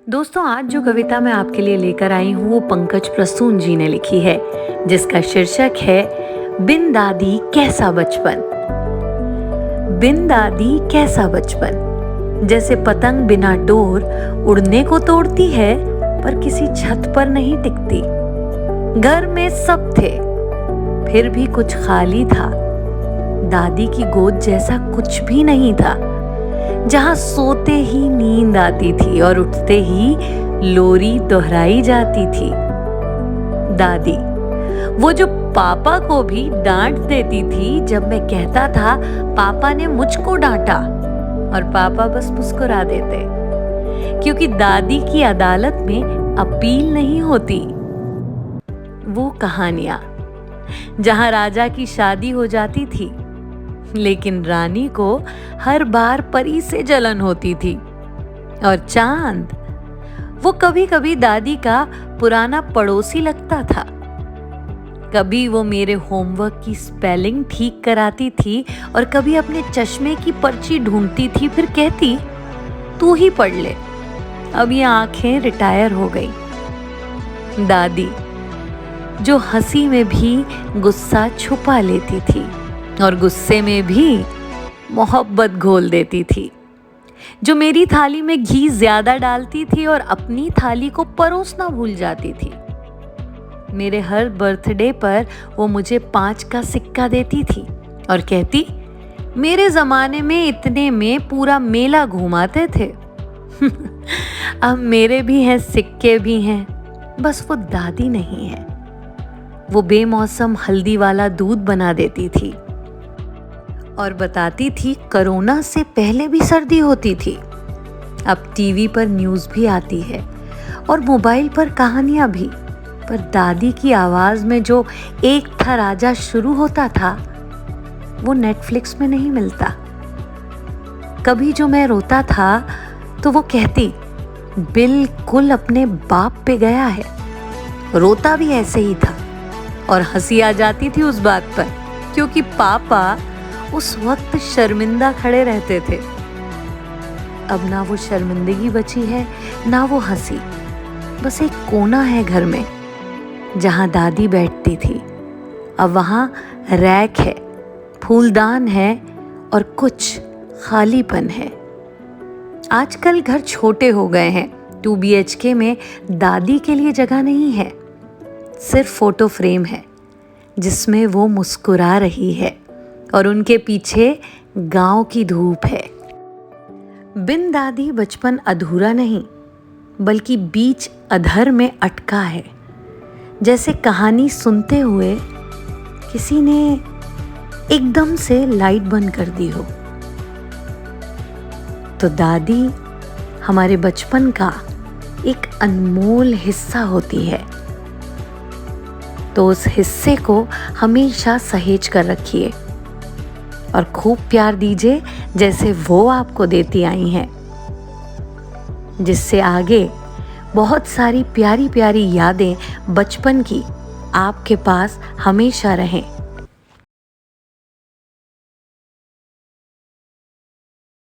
दोस्तों, आज जो कविता मैं आपके लिए लेकर आई हूँ वो पंकज प्रसून जी ने लिखी है, जिसका शीर्षक है बिन दादी कैसा बचपन। बिन दादी कैसा बचपन, जैसे पतंग बिना डोर उड़ने को तोड़ती है पर किसी छत पर नहीं टिकती। घर में सब थे फिर भी कुछ खाली था। दादी की गोद जैसा कुछ भी नहीं था, जहां सोते ही नींद आती थी और उठते ही लोरी दोहराई जाती थी। दादी, वो जो पापा को भी डांट देती थी जब मैं कहता था पापा ने मुझको डांटा, और पापा बस मुस्कुरा देते, क्योंकि दादी की अदालत में अपील नहीं होती। वो कहानियां जहां राजा की शादी हो जाती थी लेकिन रानी को हर बार परी से जलन होती थी। और चांद, वो कभी कभी दादी का पुराना पड़ोसी लगता था। कभी वो मेरे होमवर्क की स्पेलिंग ठीक कराती थी और कभी अपने चश्मे की पर्ची ढूंढती थी, फिर कहती तू ही पढ़ ले, अब ये आंखें रिटायर हो गई। दादी, जो हंसी में भी गुस्सा छुपा लेती थी और गुस्से में भी मोहब्बत घोल देती थी, जो मेरी थाली में घी ज्यादा डालती थी और अपनी थाली को परोसना भूल जाती थी। मेरे हर बर्थडे पर वो मुझे 5 का सिक्का देती थी और कहती मेरे जमाने में इतने में पूरा मेला घुमाते थे। अब मेरे भी हैं सिक्के भी हैं, बस वो दादी नहीं है। वो बेमौसम हल्दी वाला दूध बना देती थी और बताती थी कोरोना से पहले भी सर्दी होती थी। अब टीवी पर न्यूज़ भी आती है और मोबाइल पर कहानियां भी, पर दादी की आवाज़ में जो एक था राजा शुरू होता था वो नेटफ्लिक्स में नहीं मिलता। कभी जो मैं रोता था तो वो कहती बिल्कुल अपने बाप पे गया है। रोता भी ऐसे ही था और हंसी आ जाती थी उस बात पर, क्योंकि पापा उस वक्त शर्मिंदा खड़े रहते थे। अब ना वो शर्मिंदगी बची है ना वो हंसी, बस एक कोना है घर में जहां दादी बैठती थी। अब वहां रैक है, फूलदान है और कुछ खालीपन है। आजकल घर छोटे हो गए हैं। 2 BHK में दादी के लिए जगह नहीं है, सिर्फ फोटो फ्रेम है जिसमें वो मुस्कुरा रही है और उनके पीछे गांव की धूप है। बिन दादी बचपन अधूरा नहीं, बल्कि बीच अधर में अटका है, जैसे कहानी सुनते हुए किसी ने एकदम से लाइट बंद कर दी हो। तो दादी हमारे बचपन का एक अनमोल हिस्सा होती है, तो उस हिस्से को हमेशा सहेज कर रखिए और खूब प्यार दीजिए जैसे वो आपको देती आई हैं, जिससे आगे बहुत सारी प्यारी प्यारी यादें बचपन की आपके पास हमेशा रहें।